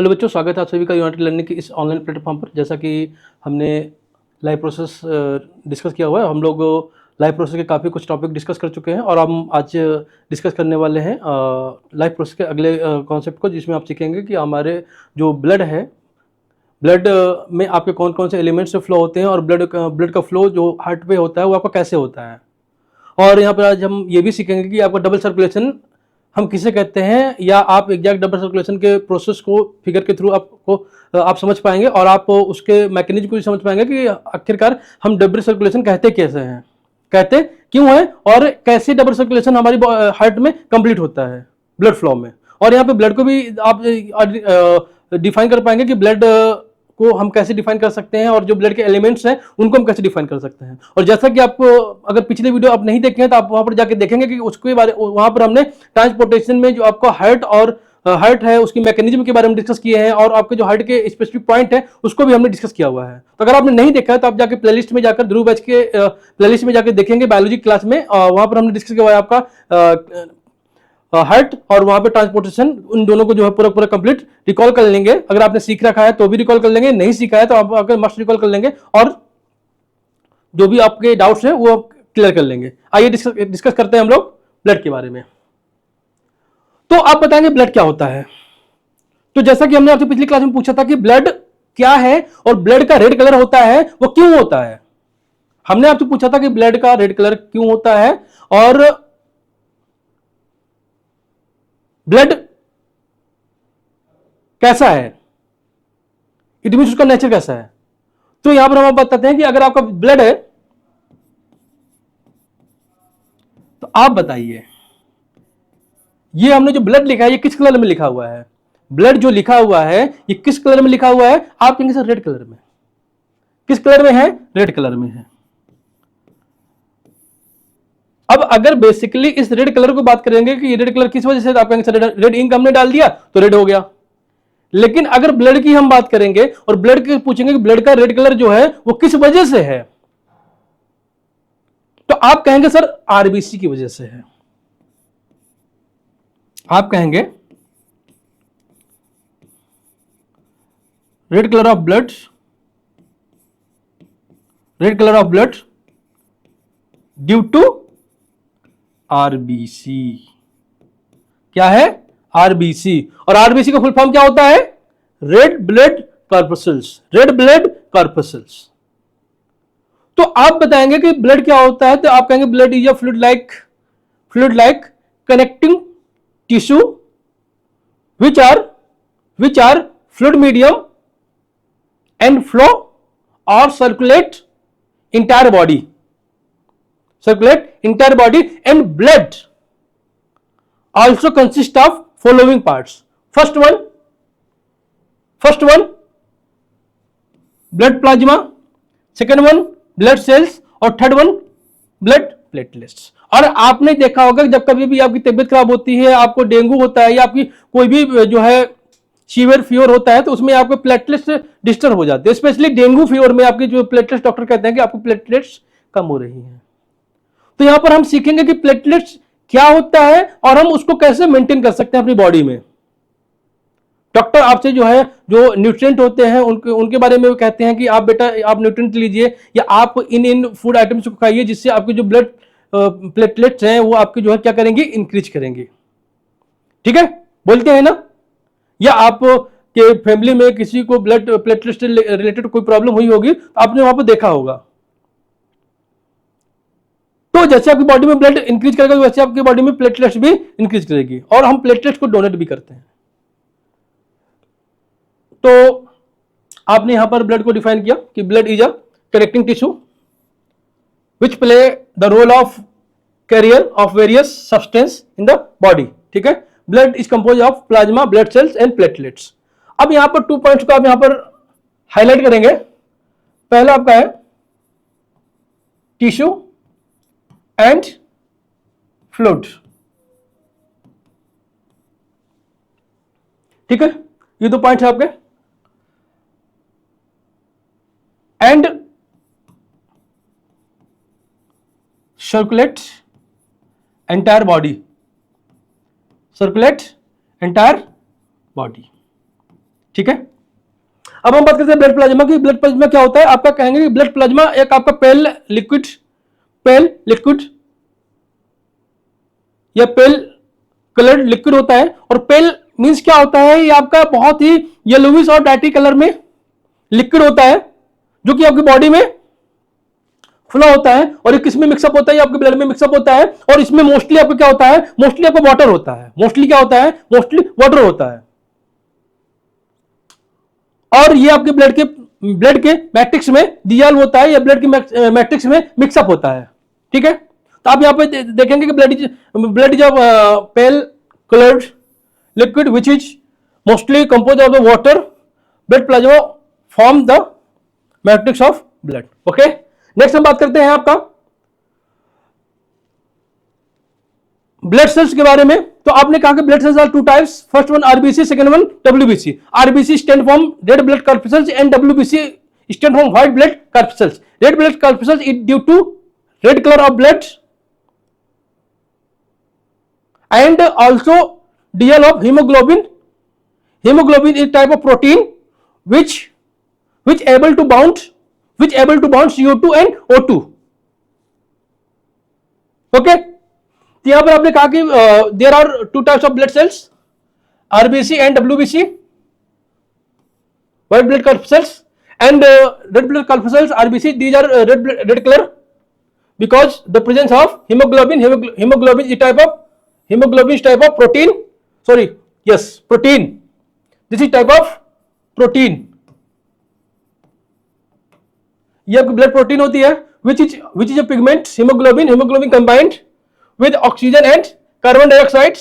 Hello बच्चों, स्वागत है आप सभी का यूनाइटेड लर्निंग की इस ऑनलाइन प्लेटफॉर्म पर। जैसा कि हमने लाइव प्रोसेस डिस्कस किया हुआ है, हम लोग लाइव प्रोसेस के काफ़ी कुछ टॉपिक डिस्कस कर चुके हैं और हम आज डिस्कस करने वाले हैं लाइव प्रोसेस के अगले कॉन्सेप्ट को, जिसमें आप सीखेंगे कि हमारे जो ब्लड है, ब्लड में आपके कौन कौन से एलिमेंट्स से फ्लो होते हैं और ब्लड का फ्लो जो हार्ट पे होता है वो आपका कैसे होता है। और यहाँ पर आज हम ये भी सीखेंगे कि आपका डबल सर्कुलेशन हम किसे कहते हैं, या आप एग्जैक्ट डबल सर्कुलेशन के प्रोसेस को फिगर के थ्रू आप समझ पाएंगे और आप उसके मैकेनिज्म को भी समझ पाएंगे कि आखिरकार हम डबल सर्कुलेशन कहते कैसे हैं, कहते क्यों है और कैसे डबल सर्कुलेशन हमारी हार्ट में कंप्लीट होता है ब्लड फ्लो में। और यहाँ पे ब्लड को भी आप डिफाइन कर पाएंगे कि ब्लड को हम कैसे डिफाइन कर सकते हैं और जो ब्लड के एलिमेंट्स हैं उनको हम कैसे डिफाइन कर सकते हैं। और जैसा कि आप अगर पिछले वीडियो आप नहीं देखे हैं तो आप वहां पर जाके देखेंगे कि उसके बारे वहां पर हमने ट्रांसपोर्टेशन में जो आपका हार्ट है उसकी मैकेनिज्म के बारे में डिस्कस किए हैं और आपके जो हार्ट के स्पेसिफिक पॉइंट है उसको भी हमने डिस्कस किया हुआ है। तो अगर आपने नहीं देखा है तो आप जाके प्लेलिस्ट में जाकर ध्रुव बैच के प्लेलिस्ट में जाकर देखेंगे बायोलॉजी क्लास में, वहां पर हमने डिस्कस किया हुआ है आपका हार्ट और वहां पे ट्रांसपोर्टेशन, उन दोनों को जो है पूरा पूरा कंप्लीट रिकॉल कर लेंगे। अगर आपने सीख रखा है तो भी रिकॉल कर लेंगे, नहीं सीखा है तो आप अगर मस्ट रिकॉल कर लेंगे और जो भी आपके डाउट्स हैं वो क्लियर कर लेंगे। आइए डिस्कस करते हैं हम लोग ब्लड के बारे में। तो आप बताएंगे ब्लड क्या होता है। तो जैसा कि हमने आपसे पिछली क्लास में पूछा था कि ब्लड क्या है और ब्लड का रेड कलर होता है वो क्यों होता है। हमने आपसे पूछा था कि ब्लड का रेड कलर क्यों होता है और ब्लड कैसा है, इट मीन उसका नेचर कैसा है। तो यहां पर हम बताते हैं कि अगर आपका ब्लड है तो आप बताइए ये हमने जो ब्लड लिखा है ये किस कलर में लिखा हुआ है। ब्लड जो लिखा हुआ है ये किस कलर में लिखा हुआ है, आप कहेंगे सर रेड कलर में। किस कलर में है, रेड कलर में है। अब अगर बेसिकली इस रेड कलर को बात करेंगे कि ये रेड कलर किस वजह से, आप कहेंगे सर रेड इंक हमने डाल दिया तो रेड हो गया। लेकिन अगर ब्लड की हम बात करेंगे और ब्लड के पूछेंगे कि ब्लड का रेड कलर जो है वो किस वजह से है, तो आप कहेंगे सर आरबीसी की वजह से है। आप कहेंगे red colour of blood, red colour of blood due to RBC. क्या है, आरबीसी। और आरबीसी का फुल फॉर्म क्या होता है, red blood corpuscles, red blood corpuscles. तो आप बताएंगे कि ब्लड क्या होता है, तो आप कहेंगे blood is a fluid like connecting tissue which are fluid medium and flow or circulate entire body and blood also consist of following parts. First one blood plasma, second one blood cells और third one blood platelets. और आपने देखा होगा जब कभी भी आपकी तबीयत खराब होती है, आपको डेंगू होता है या आपकी कोई भी जो है सीवियर फीवर होता है तो उसमें आपके प्लेटलेट्स डिस्टर्ब हो जाते हैं। स्पेशली डेंगू फीवर में आपकी जो प्लेटलेट्स, डॉक्टर कहते हैं कि आपकी प्लेटलेट्स कम हो रही हैं। तो यहां पर हम सीखेंगे कि प्लेटलेट्स क्या होता है और हम उसको कैसे मेंटेन कर सकते हैं अपनी बॉडी में। डॉक्टर आपसे जो है जो न्यूट्रिएंट होते हैं उनके बारे में वो कहते हैं कि आप बेटा आप न्यूट्रिएंट लीजिए या आप इन फूड आइटम्स को खाइए जिससे आपके जो ब्लड प्लेटलेट्स हैं वो आपके जो है क्या करेंगे, इंक्रीज करेंगे। ठीक है, बोलते हैं ना। या आप के फैमिली में किसी को ब्लड प्लेटलेट्स से रिलेटेड कोई प्रॉब्लम हुई होगी तो आपने वहां पर देखा होगा। तो जैसे आपकी बॉडी में ब्लड इंक्रीज करेगा वैसे आपकी बॉडी में प्लेटलेट्स भी इंक्रीज करेगी और हम प्लेटलेट्स को डोनेट भी करते हैं। तो आपने यहां पर ब्लड को डिफाइन किया कि blood is a connecting tissue which play the role of carrier of various substance in the body. ठीक है, blood is compose of plasma, blood cells and platelets. अब यहां पर 2 पॉइंट्स को आप यहां पर हाईलाइट करेंगे। पहला आपका है टिश्यू एंड फ्लूइड। ठीक है, ये 2 पॉइंट्स है आपके। And circulate entire body, circulate entire body। ठीक है। अब हम बात करते हैं ब्लड प्लाज्मा की। ब्लड प्लाज्मा क्या होता है? आपका कहेंगे कि ब्लड प्लाज्मा एक आपका पेल लिक्विड या पेल कलर्ड लिक्विड होता है। और पेल मींस क्या होता है? ये आपका बहुत ही येलोविश और डार्टी कलर में लिक्विड होता है जो कि आपकी बॉडी में फ्लो होता है। और ये किसमें मिक्सअप होता है? ये आपके ब्लड में मिक्सअप होता है। और इसमें मोस्टली आपको क्या होता है? मोस्टली आपको वाटर होता है। मोस्टली क्या होता है? मोस्टली वाटर होता है। और ये आपके ब्लड के मैट्रिक्स में डिजॉल्व होता है या ब्लड के मैट्रिक्स में मिक्सअप होता है। ठीक है। तो आप यहां पे देखेंगे कि blood is pail coloured liquid which is mostly compose of the water. Blood plasma form the matrix of blood. Okay. Next हम बात करते हैं आपका ब्लड सेल्स के बारे में। तो आपने कहा कि blood cells are two types, first one RBC, second one WBC. RBC stand from red blood corpuscles and WBC stand from white blood corpuscles. Red blood corpuscles is due to red colour of blood and also DL of hemoglobin. Hemoglobin is type of protein which able to bound CO2 and O2. Okay. तो यहां पर आपने कहा कि there are two types of blood cells, RBC and WBC, white blood corpuscles and red blood corpuscles. RBC, these are red color because the presence of hemoglobin. Hemoglobin is type of protein. Protein. This is type of protein. ये आपकी blood protein होती है which is a pigment. hemoglobin combined with oxygen and carbon dioxide.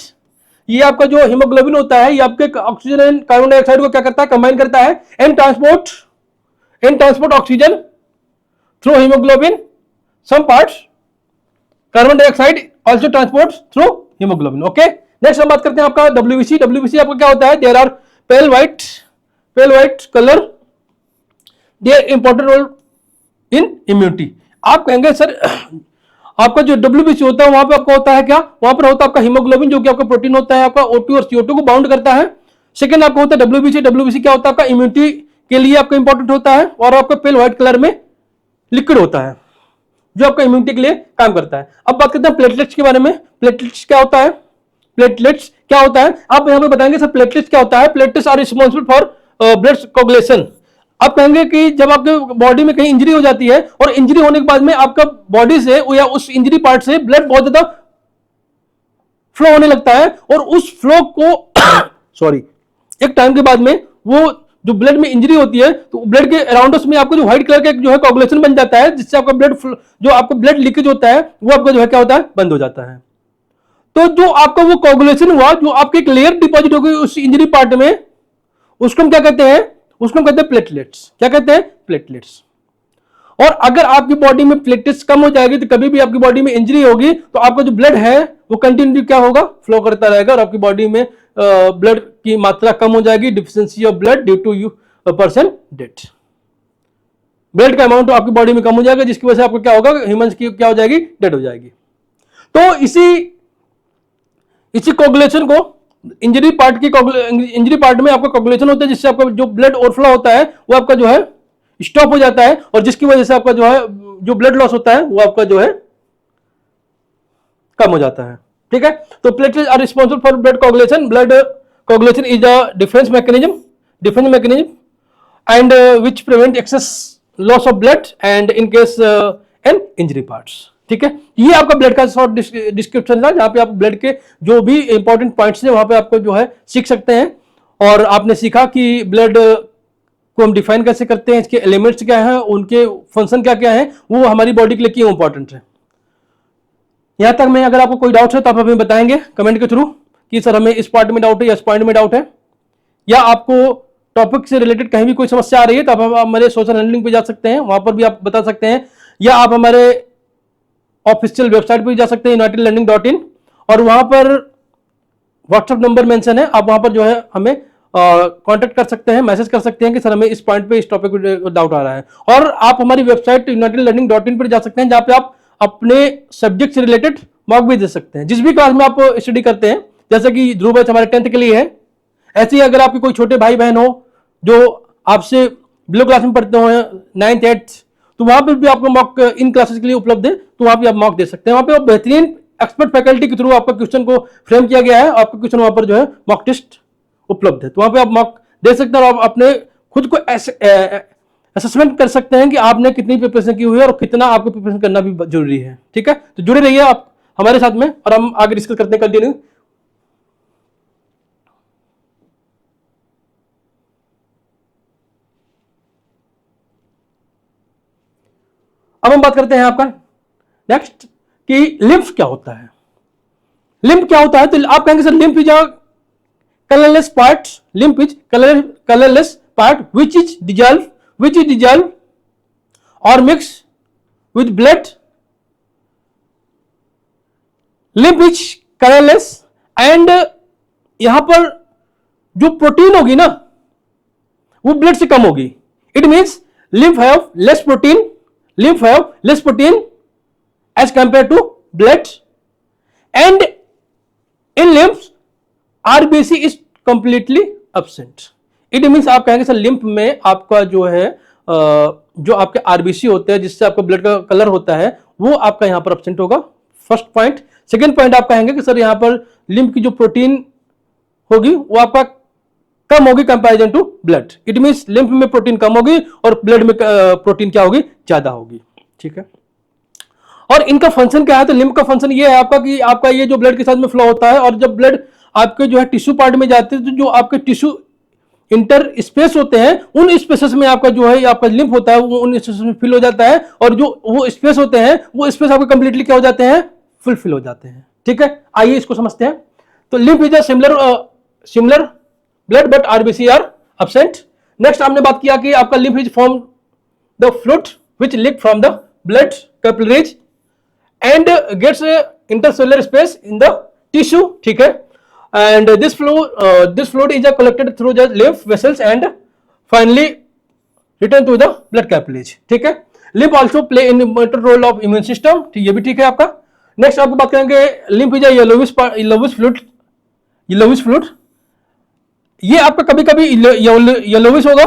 ये आपका जो haemoglobin होता है ये आपके ऑक्सीजन एंड कार्बन डाइऑक्साइड को क्या करता है? कंबाइन करता है and transport oxygen through haemoglobin. Some parts carbon dioxide also transport through haemoglobin. Okay. Next हम बात करते हैं आपका डब्ल्यूबीसी। डब्ल्यूबीसी आपका क्या होता है? There are pale white colour. Their important role in immunity. आप कहेंगे सर आपका जो डब्ल्यूबीसी होता है वहां पे आपका होता है क्या? वहां पर होता है आपका हीमोग्लोबिन जो कि आपका प्रोटीन होता है, आपका O2 और CO2 को बाउंड करता है। सेकंड आपका होता है डब्ल्यूबीसी। डब्ल्यूबीसी क्या होता है? आपका इम्यूनिटी के लिए आपका इंपॉर्टेंट होता है और आपका पेल व्हाइट कलर में लिक्विड होता है जो आपका इम्यूनिटी के लिए काम करता है। अब बात करते हैं प्लेटलेट्स के बारे में। प्लेटलेट्स क्या होता है? आप यहां पे बताएंगे सर प्लेटलेट्स क्या होता है? Platelets are responsible for blood coagulation. आप कहेंगे कि जब आपके बॉडी में कहीं इंजरी हो जाती है और इंजरी होने के बाद में आपका बॉडी से या उस इंजरी पार्ट से ब्लड बहुत ज्यादा फ्लो होने लगता है और उस फ्लो को एक टाइम के बाद में वो जो ब्लड में इंजरी होती है तो ब्लड के अराउंड में आपको जो व्हाइट कलर का जो है कोगुलेशन बन जाता है जिससे आपका ब्लड लीकेज होता है वो आपका जो है क्या होता है? बंद हो जाता है। तो जो आपका वो कोगुलेशन हुआ जो आपकी एक लेयर डिपॉजिट हो गई उस इंजरी पार्ट में उसको हम क्या कहते हैं? प्लेटलेट्स। क्या कहते हैं? प्लेटलेट्स। और अगर आपकी बॉडी में प्लेटलेट्स कम हो जाएगी तो कभी भी आपकी बॉडी में इंजरी होगी तो आपका जो ब्लड है वो कंटिन्यू क्या होगा? फ्लो करता रहेगा और आपकी बॉडी में ब्लड की मात्रा कम हो जाएगी। Deficiency of blood due to you person death. Blood का अमाउंट आपकी बॉडी में कम हो जाएगा जिसकी वजह से आपको क्या होगा? ह्यूमंस की क्या हो जाएगी? डेड हो जाएगी। तो इसी कोगुलेशन को इंजरी पार्ट में आपका कोगुलेशन होता है जिससे आपका जो ब्लड ओवरफ्लो होता है वो आपका जो है स्टॉप हो जाता है और जिसकी वजह से आपका जो है जो ब्लड लॉस होता है वो आपका जो है कम हो जाता है। ठीक है। तो platelets are responsible for blood coagulation. Blood coagulation is a defence mechanism and which prevent excess loss of blood and in case an injury parts. ठीक है। ये आपका ब्लड का शॉर्ट डिस्क्रिप्शन था जहां पे आप ब्लड के जो भी इंपॉर्टेंट पॉइंट्स हैं वहां पे आपको जो है सीख सकते हैं। और आपने सीखा कि ब्लड को हम डिफाइन कैसे करते हैं, इसके एलिमेंट्स क्या हैं, उनके फंक्शन क्या क्या है, वो हमारी बॉडी के लिए क्यों इंपॉर्टेंट है। यहां तक में अगर आपको कोई डाउट है तो आप हमें बताएंगे कमेंट के थ्रू कि सर हमें इस पार्ट में डाउट है या इस पॉइंट में डाउट है, या आपको टॉपिक से रिलेटेड कहीं भी कोई समस्या आ रही है तो आप हमारे सोशल हैंडलिंग पे जा सकते हैं, वहां पर भी आप बता सकते हैं, या आप हमारे ऑफिशियल वेबसाइट पर जा सकते हैं unitedlearning.in और वहां पर व्हाट्सएप नंबर मेंशन है, आप वहां पर जो है हमें कांटेक्ट कर सकते हैं, मैसेज कर सकते हैं कि सर हमें इस पॉइंट पे इस टॉपिक पे डाउट आ रहा है। और आप हमारी वेबसाइट unitedlearning.in पर जा सकते हैं जहां पे आप अपने सब्जेक्ट से रिलेटेड मॉक भी दे सकते हैं जिस भी क्लास में आप स्टडी करते हैं। जैसे कि ध्रुव बैच हमारे 10th के लिए है, ऐसे ही अगर आपके कोई छोटे भाई बहन हो जो आपसे बिलो क्लास में पढ़ते हो, 9th 8th, तो वहां पर भी आपको मॉक इन क्लासेस के लिए उपलब्ध है, तो वहां पे आप मॉक दे सकते हैं। वहां पे आप बेहतरीन एक्सपर्ट फैकल्टी के थ्रू आपका क्वेश्चन को फ्रेम किया गया है, आपका क्वेश्चन वहां पर जो है मॉक टेस्ट उपलब्ध है, तो वहां पे आप मॉक दे सकते हैं और आप अपने खुद को असेसमेंट कर सकते हैं कि आपने कितनी प्रिपरेशन की हुई है और कितना आपको प्रिपरेशन करना भी जरूरी है। ठीक है, तो जुड़े रहिए आप हमारे साथ में और हम आगे डिस्कस करते हैं कंटिन्यू। अब हम बात करते हैं आपका नेक्स्ट कि लिम्फ क्या होता है। लिम्फ क्या होता है, तो आप कहेंगे sir lymph is a colourless part, lymph is colourless part which is dissolve or mix with blood. Lymph is colourless and यहां पर जो प्रोटीन होगी ना वो ब्लड से कम होगी। It means lymph have less protein, lymph have less protein as compare to blood and in lymph RBC is completely absent. It means आप कहेंगे सर लिम्फ में आपका जो है जो आपके आरबीसी होते हैं जिससे आपका ब्लड का कलर होता है वो आपका यहां पर एब्सेंट होगा, फर्स्ट पॉइंट। सेकेंड पॉइंट आप कहेंगे कि सर यहां पर लिम्फ की जो प्रोटीन होगी वो आपका कम होगी comparison to blood. It means lymph में प्रोटीन कम होगी और ब्लड में प्रोटीन क्या होगी, ज्यादा होगी। ठीक है, और इनका फंक्शन क्या है, तो लिम्फ का फंक्शन ये है आपका कि आपका ये जो ब्लड के साथ में फ्लो होता है और जब ब्लड आपके जो है टिश्यू पार्ट में जाते हैं तो जो आपके टिश्यू इंटर स्पेस होते हैं उन स्पेसेस में आपका जो है आपका लिम्फ होता है वो उन स्पेसेस में फिल हो जाता है और जो वो स्पेस होते हैं वो स्पेस आपके कंप्लीटली क्या हो जाते हैं, फुलफिल हो जाते हैं। ठीक है, आइए इसको समझते हैं। तो lymph is a similar blood but RBC are absent. Next हमने बात किया कि आपका lymph is form the fluid which leak from the blood capillaries and gets intercellular space in the tissue. ठीक है, and this fluid is collected through the lymph vessels and finally return to the blood capillaries. ठीक है, lymph also play in important role of immune system. ठीक, ये भी ठीक है आपका। नेक्स्ट आपको बात करेंगे lymph is a yellowish fluid। ये आपका कभी कभी येलोविश होगा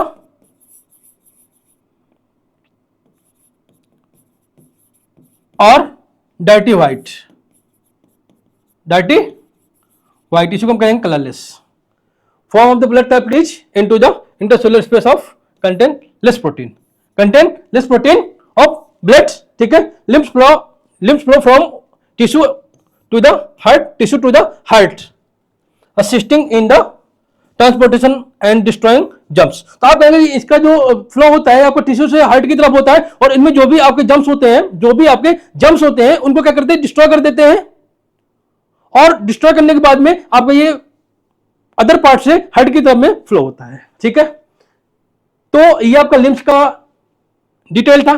और डार्टी व्हाइट टिश्यू को हम कहेंगे colourless. Form of the blood capillaries into the intercellular space of contain less protein of blood. ठीक है, lymph flow from tissue to the heart assisting in the transportation and destroying jumps. तो आप कहेंगे इसका जो फ्लो होता है आपको टिश्यू से हार्ट की तरफ होता है और इनमें जो भी आपके जम्प्स होते हैं उनको क्या करते हैं, डिस्ट्रॉय कर देते हैं और डिस्ट्रॉय करने के बाद में आपका ये अदर पार्ट से हार्ट की तरफ में फ्लो होता है। ठीक है, तो ये आपका लिम्फ का डिटेल था।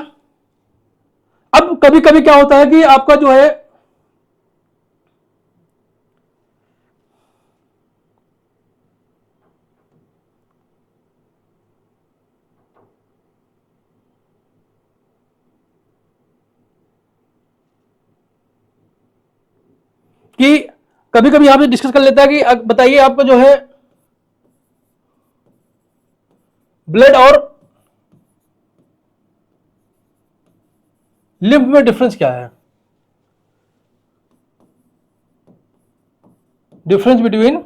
अब कभी कभी क्या होता है कि आपका जो है कि कभी कभी यहां पे डिस्कस कर लेता है कि बताइए आपका जो है ब्लड और लिम्फ में डिफरेंस क्या है, difference between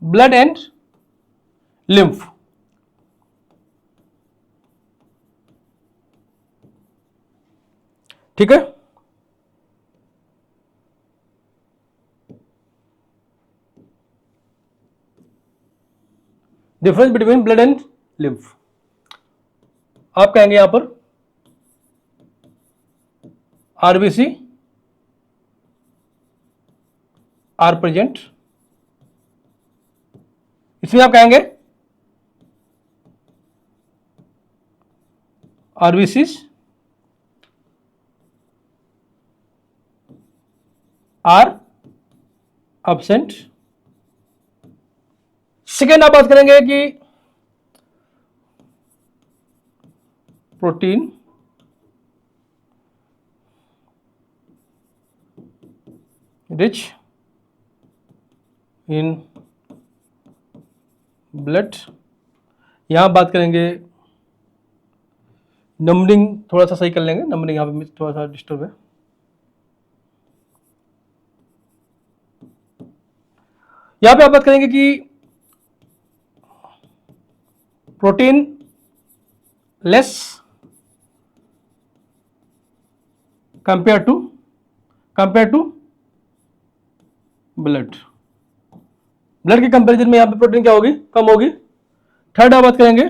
blood and lymph. ठीक है, difference between blood and lymph आप कहेंगे यहां पर आरबीसी आर प्रेजेंट, इसमें आप कहेंगे आरबीसीज आर एब्सेंट। सेकेंड आप बात करेंगे कि प्रोटीन रिच इन ब्लड। यहाँ बात करेंगे, नंबरिंग थोड़ा सा सही कर लेंगे, नंबरिंग यहाँ पे थोड़ा सा डिस्टर्ब है। यहाँ पे आप बात करेंगे कि protein less compare to blood. Blood के कंपैरिजन में यहाँ पे प्रोटीन क्या होगी, कम होगी। थर्ड आप बात करेंगे,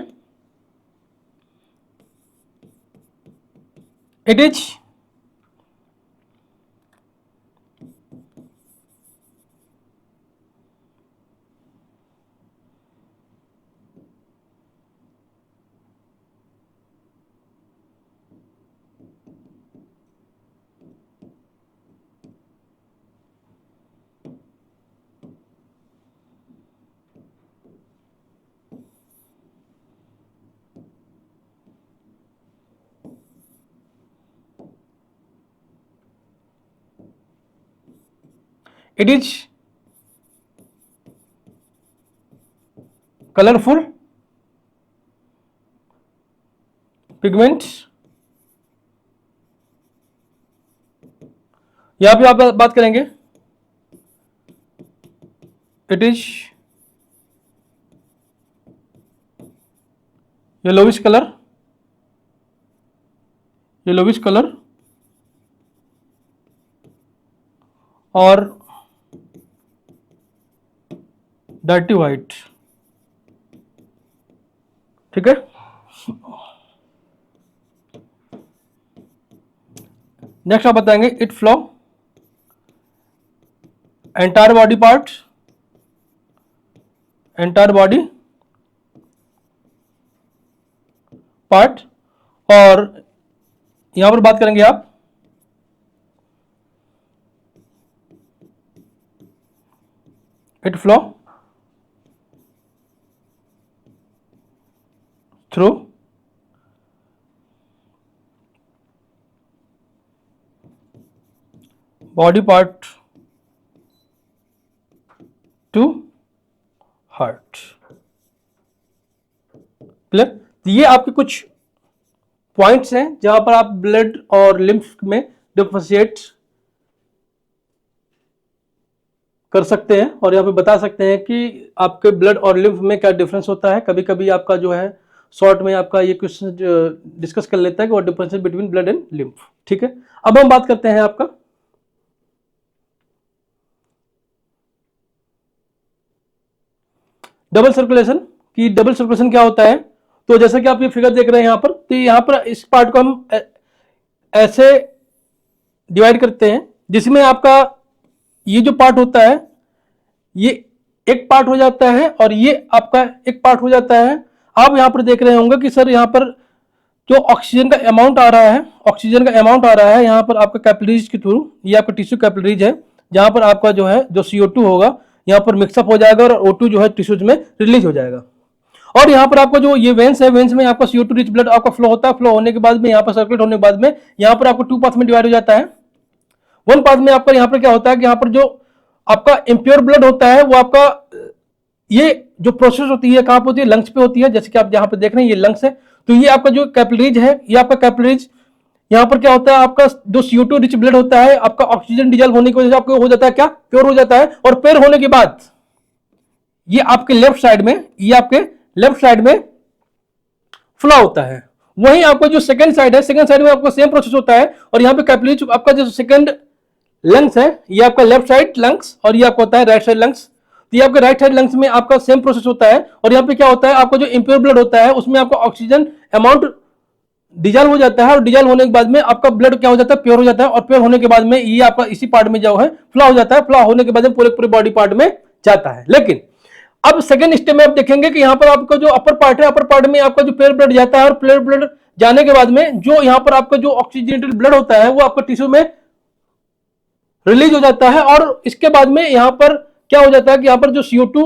इट इज कलरफुल पिगमेंट्स। यहां पे आप बात करेंगे, इट इज येलोविश कलर और डर्टी वाइट। ठीक है। नेक्स्ट आप बताएंगे, it flow entire body part. और यहां पर बात करेंगे आप, it flow through body part two heart. Clear. ये आपके कुछ पॉइंट्स हैं जहां पर आप ब्लड और लिम्फ में डिफरेंशिएट कर सकते हैं और यहाँ पे बता सकते हैं कि आपके ब्लड और लिम्फ में क्या डिफरेंस होता है। कभी कभी आपका जो है शॉर्ट में आपका ये क्वेश्चन डिस्कस कर लेता है कि what difference between blood and lymph. ठीक है। अब हम बात करते हैं आपका डबल सर्कुलेशन की। डबल सर्कुलेशन क्या होता है, तो जैसा कि आप ये फिगर देख रहे हैं यहाँ पर, तो यहाँ पर इस पार्ट को हम ऐसे डिवाइड करते हैं जिसमें आपका ये जो पार्ट होता है ये एक पार्ट हो जाता है और ये आपका एक पार्ट हो जाता है। आप यहाँ पर देख रहे होंगे कि सर यहाँ पर जो ऑक्सीजन का अमाउंट आ रहा है यहाँ पर आपका कैपिलरीज के थ्रू, ये आपका टिश्यू कैपिलरीज है जहां पर आपका जो है जो CO2 होगा यहाँ पर मिक्सअप हो जाएगा और O2 जो है टिश्यूज में रिलीज हो जाएगा। और यहाँ पर आपका जो ये वेन्स है, वेन्स में आपका CO2 रिच ब्लड आपका फ्लो होता है। फ्लो होने के बाद में यहाँ पर सर्कुलेट होने के बाद में यहाँ पर आपको 2 पार्ट में डिवाइड हो जाता है। वन पार्ट में आपका यहाँ पर क्या होता है कि यहाँ पर जो आपका इम्प्योर ब्लड होता है वो आपका ये जो प्रोसेस होती है कहां पर होती है, लंग्स पे होती है। जैसे कि आप यहाँ पे देख रहे हैं ये लंग्स है, तो ये आपका जो कैपिलरीज है, ये आपका कैपिलरीज यहाँ पर क्या होता है, आपका जो CO2 रिच ब्लड होता है आपका ऑक्सीजन डिजॉल्व होने की वजह से आपको हो जाता है क्या, प्योर हो जाता है। और प्योर होने के बाद ये आपके लेफ्ट साइड में फ्लो होता है। वहीं आपका जो सेकंड साइड में आपका सेम प्रोसेस होता है। और यहाँ पे कैपिलरीज आपका जो सेकंड लंग्स है ये आपका लेफ्ट साइड लंग्स और ये आपका होता है राइट साइड लंग्स। तो ये आपका राइट साइड लंग्स में आपका सेम प्रोसेस होता है। और यहाँ पे क्या होता है, आपका जो इंप्योर ब्लड होता है उसमें आपका ऑक्सीजन अमाउंट डिजॉल्व हो जाता है और डिजॉल्व होने के बाद में आपका ब्लड क्या हो जाता है, प्योर हो जाता है। और प्योर होने के बाद में ये आपका इसी पार्ट में जो है फ्लो हो जाता है। फ्लो होने के बाद में पूरे बॉडी पार्ट में जाता है। लेकिन अब सेकंड स्टेप में आप देखेंगे कि यहाँ पर आपका जो अपर पार्ट है, अपर पार्ट में आपका जो प्योर ब्लड जाता है और प्योर ब्लड जाने के बाद में जो यहाँ पर आपका जो ऑक्सीजनेटेड ब्लड होता है वो आपका टिश्यू में रिलीज हो जाता है। और इसके बाद में यहाँ पर क्या हो जाता है कि यहाँ पर जो CO2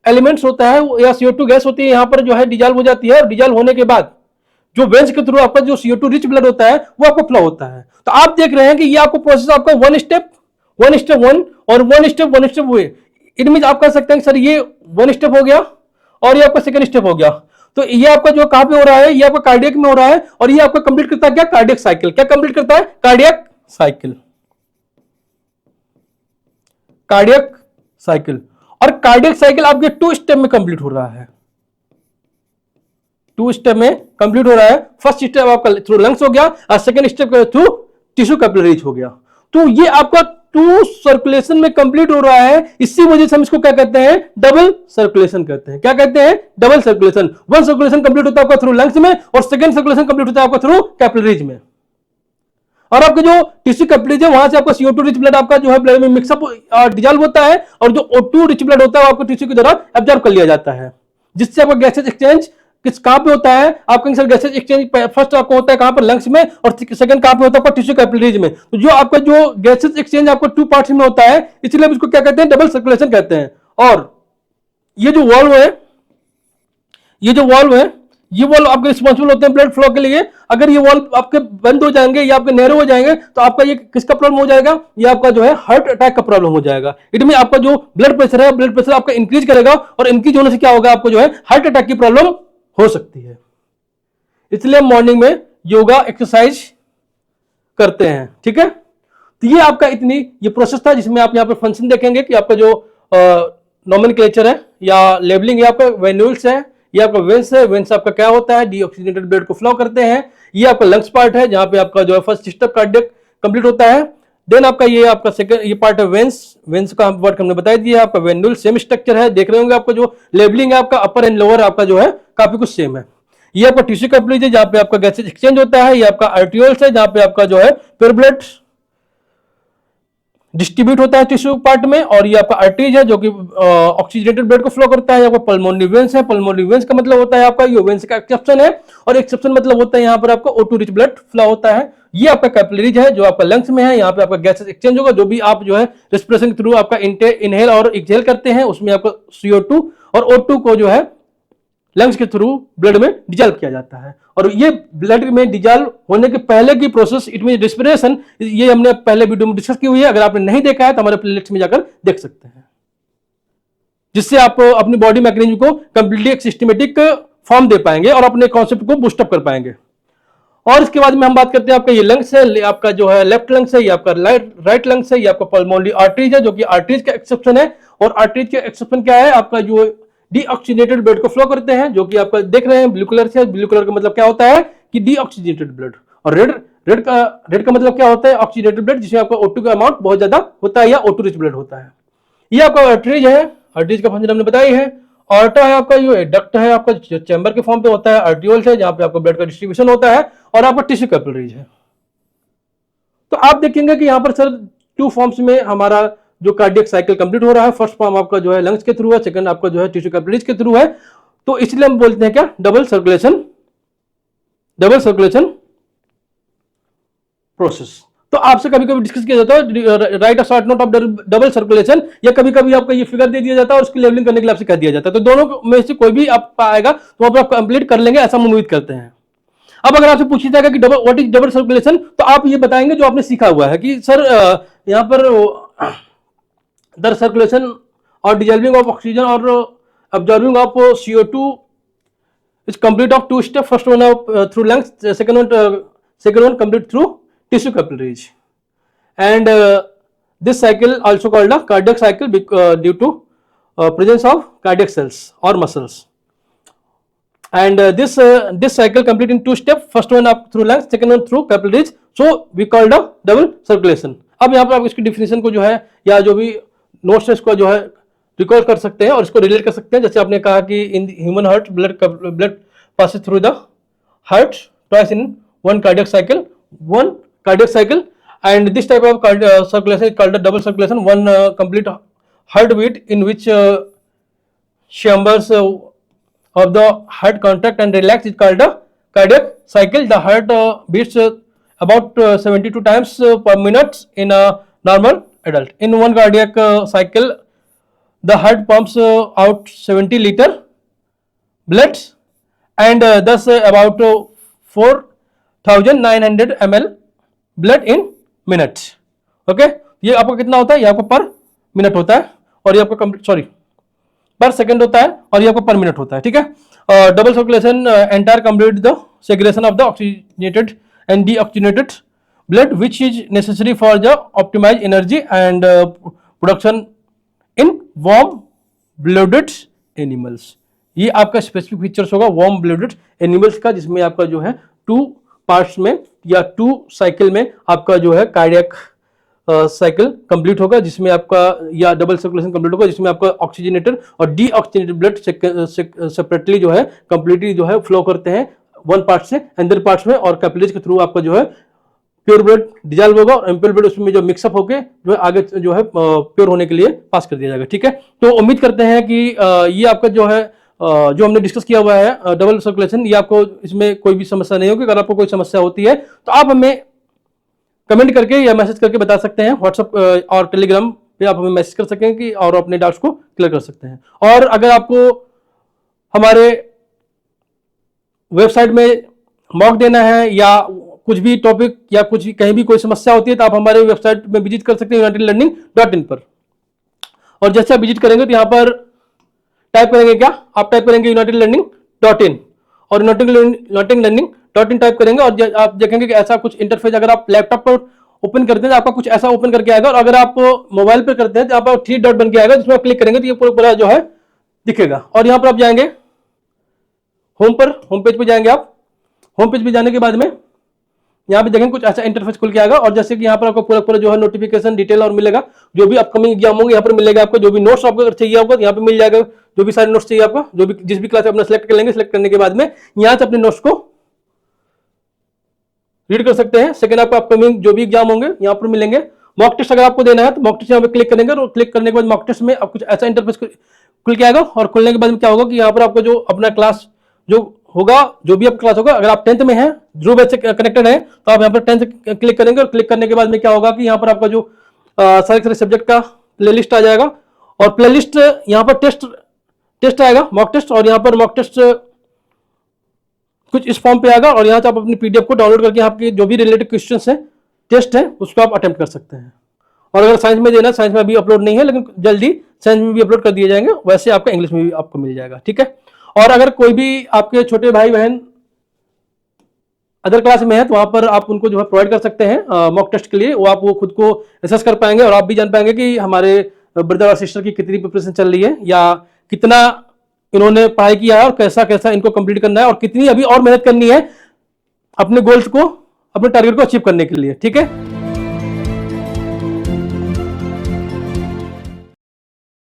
एलिमेंट्स होता है या CO2 गैस होती है यहाँ पर जो है डिजॉल्व हो जाती है। और डिजॉल्व होने के बाद जो वेंस के थ्रू आपका जो CO2 रिच ब्लड होता है वो आपको फ्लो होता है। तो आप देख रहे हैं कि ये आपको प्रोसेस आपका वन स्टेप वन और one step way. It mean आप कह सकते हैं सर ये वन स्टेप हो गया और ये आपका सेकंड स्टेप हो गया। तो ये आपका जो कहां पे हो रहा है, ये आपका कार्डियक में हो रहा है, और ये आपका कंप्लीट करता है क्या, कार्डियक साइकिल। क्या कंप्लीट करता है, कार्डियक साइकिल, कार्डियक साइकिल। और कार्डियक साइकिल आपके 2 स्टेप में कंप्लीट हो रहा है, 2 स्टेप में कंप्लीट हो रहा है। फर्स्ट स्टेप आपका थ्रू लंग्स हो गया और second step through tissue capillaries हो गया। तो ये आपका 2 सर्कुलेशन में कंप्लीट हो रहा है। इसी वजह से हम इसको क्या कहते हैं, डबल सर्कुलेशन कहते हैं। क्या कहते हैं, डबल सर्कुलेशन। 1 सर्कुलेशन कंप्लीट होता है आपका थ्रू लंग्स में, और सेकंड सर्कुलेशन कंप्लीट होता है आपका थ्रू कैपिलरीज में। और आपका जो टिश्यू कैपिलरीज है, वहां से आपका CO2 रिच ब्लड आपका जो है ब्लड में मिक्सअप डिजॉल्व होता है, और जो O2 रिच ब्लड होता है वो आपको टिश्यू की तरह एब्जॉर्ब कर लिया जाता है, जिससे आपका गैसेज एक्सचेंज किस कहां पे होता है, आपका गैसेज एक्सचेंज फर्स्ट आपको होता है कहां पर, लंग्स में, और सेकंड कहां पे होता है आपका टिश्यू कैपिलरीज में। तो जो आपका जो गैसेज एक्सचेंज आपको 2 पार्ट्स में होता है, इसलिए हम इसको क्या कहते हैं, डबल सर्कुलेशन कहते हैं। और ये जो वाल्व है, ये जो वाल्व है, ये वाल्व आपके रिस्पॉन्सिबल होते हैं ब्लड फ्लो के लिए। अगर ये वाल्व आपके बंद हो जाएंगे या आपके नैरो हो जाएंगे, तो आपका ये किसका प्रॉब्लम हो जाएगा, ये आपका जो है हार्ट अटैक का प्रॉब्लम हो जाएगा। इट मीन आपका जो ब्लड प्रेशर है, ब्लड प्रेशर आपका इंक्रीज करेगा, और इंक्रीज होने से क्या होगा, आपको जो है हार्ट अटैक की प्रॉब्लम हो सकती है। इसलिए मॉर्निंग में योगा एक्सरसाइज करते हैं, ठीक है। तो ये आपका इतनी ये प्रोसेस था, जिसमें आप यहाँ पर फंक्शन देखेंगे कि आपका जो नोमेनक्लेचर है या लेबलिंग है, आपका वेन्यूल्स है, ये आपका वेंस है। वेंस आपका क्या होता है, डीऑक्सीजनेटेड ब्लड को फ्लो करते हैं। ये आपका लंग्स पार्ट है, जहां पे आपका जो है फर्स्ट स्टेप कार्डियक कंप्लीट होता है। देन आपका ये आपका सेकंड ये पार्ट है वेंस। वेंस का वर्क हमने बता दिया। आपका वेन्यूल सेम स्ट्रक्चर है, देख रहे होंगे आपका जो लेबलिंग है आपका अपर एंड लोअर आपका जो है काफी कुछ सेम है। ये आपका टिश्यू कैपिलरीज है, जहां पे आपका गैसेज एक्सचेंज होता है। ये आपका आर्टियोल्स है, जहां पे आपका जो है प्योर ब्लड डिस्ट्रीब्यूट होता है टिश्यू पार्ट में। और ये आपका आर्टरीज है, जो कि ऑक्सीजनेटेड ब्लड को फ्लो करता है। आपका पल्मोनरी वेंस है। पल्मोनरी वेंस का मतलब होता है आपका ये वेंस का एक्सेप्शन है, और एक्सेप्शन मतलब होता है यहाँ पर आपका O2 रिच ब्लड फ्लो होता है। ये आपका कैपिलरीज है, जो आपका लंग्स में है। यहाँ पे आपका गैसेस एक्सचेंज होगा, जो भी आप जो है रेस्पिरेशन के थ्रू आपका इनहेल और एक्सहेल करते हैं, उसमें आपका CO2 और O2 को जो है लंग्स के थ्रू ब्लड में डिजॉल्व किया जाता है। और ये ब्लड में डिजॉल्व होने के पहले की प्रोसेस, इट मीन रेस्पिरेशन, ये हमने पहले वीडियो में डिस्कस की हुई है। अगर आपने नहीं देखा है तो हमारे प्लेलिस्ट में जाकर देख सकते हैं, जिससे आप अपनी बॉडी मैकेनिज्म को कंप्लीटली एक सिस्टमेटिक फॉर्म दे पाएंगे और अपने कॉन्सेप्ट को बूस्टअप कर पाएंगे। और इसके बाद में हम बात करते हैं, आपका ये लंग्स है, आपका जो है लेफ्ट लंग्स है, ये आपका राइट लंग्स है, ये आपका पल्मोनरी आर्टरीज है, जो कि आर्टरीज का एक्सेप्शन है। और आर्टरीज का एक्सेप्शन क्या है, आपका जो डीऑक्सीजनेटेड ब्लड को फ्लो करते हैं, जो कि आप देख रहे हैं ब्लू कलर से। ब्लू कलर का मतलब क्या होता है कि डीऑक्सीजनेटेड ब्लड, और रेड का मतलब क्या होता है, ऑक्सीजनेटेड ब्लड, जिसमें आपका O2 का अमाउंट बहुत ज्यादा होता है या O2 रिच ब्लड होता है। ये आपका आर्टरीज है, आर्टरीज का फंक्शन हमने बताई है। ऑर्टा है आपका जो डक्ट है, आपका जो चैम्बर के फॉर्म पे होता है। आर्टियोल्स है, जहां पे आपका ब्लड का डिस्ट्रीब्यूशन होता है। और आपका टिश्यू कैपिलरीज है। तो आप देखेंगे कि यहाँ पर सर 2 फॉर्म्स में हमारा जो कार्डियक साइकिल कंप्लीट हो रहा है। फर्स्ट फॉर्म आपका जो है लंग्स के थ्रू है, सेकंड आपका जो है टिश्यू कैपिलरीज के थ्रू है। तो इसलिए हम बोलते हैं क्या, डबल सर्कुलेशन प्रोसेस। तो आपसे कभी कभी डिस्कस किया जाता है, right a short note of double circulation, या कभी कभी आपको ये फिगर दे दिया जाता है और उसकी लेवलिंग करने के लिए आपसे कह दिया जाता है। तो दोनों में से कोई भी आपका आएगा तो आप कंप्लीट कर लेंगे, ऐसा हम उम्मीद करते हैं। अब अगर आपसे पूछा जाएगा कि व्हाट इज डबल सर्कुलेशन, तो आप ये बताएंगे जो आपने सीखा हुआ है कि सर यहाँ पर द सर्कुलेशन और डिजॉल्विंग ऑफ ऑक्सीजन और absorbing of CO2 is complete of 2 steps. First one through lungs, second one complete through tissue capillaries. And this cycle also called a cardiac cycle due to presence of cardiac cells or muscles. And this cycle complete in 2 steps. First one up through lungs, second one through capillaries. So we called a double circulation. अब यहाँ पर आप इसकी definition को जो है या जो भी नोट्स है इसको जो है रिकॉल कर सकते हैं और इसको रिलेट कर सकते हैं। जैसे आपने कहा कि in human heart blood passes through the heart twice in one cardiac cycle, and this type of circulation is called a double circulation. One complete heartbeat in which chambers of the heart contract and relax is called a cardiac cycle. The heart beats about 72 times per minute in a normal adult. In one cardiac cycle, the heart pumps out 70 liter blood and thus about 4900 ml blood in minute. Okay, ये आपका कितना होता है, ये आपका पर minute होता है। और ये आपका पर सेकंड होता है और ये आपका पर मिनट होता है, ठीक है। Double circulation entire complete the segregation of the oxygenated and deoxygenated blood which is necessary for the optimise energy and production in warm blooded animals. ये आपका स्पेसिफिक फीचर्स होगा वार्म ब्लडेड एनिमल्स का, जिसमें आपका जो है 2 पार्ट्स में या 2 साइकिल में आपका जो है कार्डियक साइकिल कंप्लीट होगा, जिसमें आपका या डबल सर्कुलेशन कंप्लीट होगा, जिसमें आपका ऑक्सीजनेटेड और डीऑक्सीजनेटेड ब्लड सेपरेटली जो है कंप्लीटली जो है फ्लो करते हैं वन पार्ट से अंदर पार्ट्स में, और कैपिलरीज के थ्रू आपका जो है प्योर ब्लड डिजॉल्व होगा और इम्प्योर ब्लड उसमें जो मिक्सअप होके जो है आगे जो है प्योर होने के लिए पास कर दिया जाएगा, ठीक है। तो उम्मीद करते हैं कि ये आपका जो है जो हमने डिस्कस किया हुआ है डबल सर्कुलेशन, ये आपको इसमें कोई भी समस्या नहीं होगी। अगर आपको कोई समस्या होती है तो आप हमें कमेंट करके या मैसेज करके बता सकते हैं। व्हाट्सएप और टेलीग्राम पे आप हमें मैसेज कर सकें कि और अपने डाउट्स को क्लियर कर सकते हैं। और अगर आपको हमारे वेबसाइट में मॉक देना है या कुछ भी टॉपिक या कुछ भी कहीं भी कोई समस्या होती है तो आप हमारे वेबसाइट में विजिट कर सकते हैं unitedlearning.in पर। और जैसे आप विजिट करेंगे तो यहाँ पर टाइप करेंगे क्या, आप टाइप करेंगे unitedlearning.in और unitedlearning.in टाइप करेंगे और आप देखेंगे कि ऐसा कुछ इंटरफेस अगर आप लैपटॉप पर ओपन करते हैं तो आपका कुछ ऐसा ओपन करके आएगा, और अगर आप मोबाइल पर करते हैं तो आपका 3 डॉट बन के आएगा, जिसमें आप क्लिक करेंगे तो ये पूरा जो है दिखेगा। और यहाँ पर आप जाएंगे होम पेज पे जाएंगे आप। होम पेज पे जाने के बाद में यहाँ पे देखेंगे कुछ ऐसा इंटरफेस खुल के आएगा, और जैसे कि यहाँ पर आपको पूरा जो है नोटिफिकेशन डिटेल और मिलेगा, जो भी अपकमिंग एग्जाम होंगे यहाँ पर मिलेगा आपको, जो भी नोट्स आपको अगर चाहिए होगा यहाँ पे मिल जाएगा, जो भी सारे नोट्स चाहिए आपको, जो भी जिस भी क्लास अपना सेलेक्ट कर लेंगे, सेलेक्ट करने के बाद में यहाँ से अपने नोट्स को रीड कर सकते हैं। सेकंड आपको अपकमिंग जो भी एग्जाम होंगे यहाँ पर मिलेंगे। मॉक टेस्ट अगर आपको देना है तो मॉक टेस्ट यहाँ पे क्लिक करेंगे, और क्लिक करने के बाद मॉक टेस्ट में आप कुछ ऐसा इंटरफेस खुल के आएगा, और खुलने के बाद में क्या होगा कि यहाँ पर आपको जो अपना क्लास जो होगा, जो भी आपका क्लास होगा, अगर आप 10th में हैं, ध्रुव बैच से कनेक्टेड है तो आप यहाँ पर 10th क्लिक करेंगे, और क्लिक करने के बाद में क्या होगा कि यहाँ पर आपका जो सारे सब्जेक्ट का प्लेलिस्ट आ जाएगा, और प्लेलिस्ट यहाँ पर टेस्ट आएगा मॉक टेस्ट, और यहाँ पर मॉक टेस्ट कुछ इस फॉर्म पे आएगा, और यहाँ से आप अपनी पीडीएफ को डाउनलोड करके आपके जो भी रिलेटेड क्वेश्चंस हैं, टेस्ट है, उसको आप अटेम्प्ट कर सकते हैं। और अगर साइंस में देना, साइंस में अभी अपलोड नहीं है लेकिन जल्दी साइंस में भी अपलोड कर दिए जाएंगे, वैसे आपका इंग्लिश में भी आपको मिल जाएगा, ठीक है। और अगर कोई भी आपके छोटे भाई बहन अदर क्लास में है तो वहां पर आप उनको जो है प्रोवाइड कर सकते हैं मॉक टेस्ट के लिए, वो खुद को असेस कर पाएंगे, और आप भी जान पाएंगे कि हमारे ब्रदर और सिस्टर की कितनी प्रिपरेशन चल रही है, या कितना इन्होंने पढ़ाई किया है, और कैसा कैसा इनको कंप्लीट करना है, और कितनी अभी और मेहनत करनी है अपने गोल्स को, अपने टारगेट को अचीव करने के लिए, ठीक है।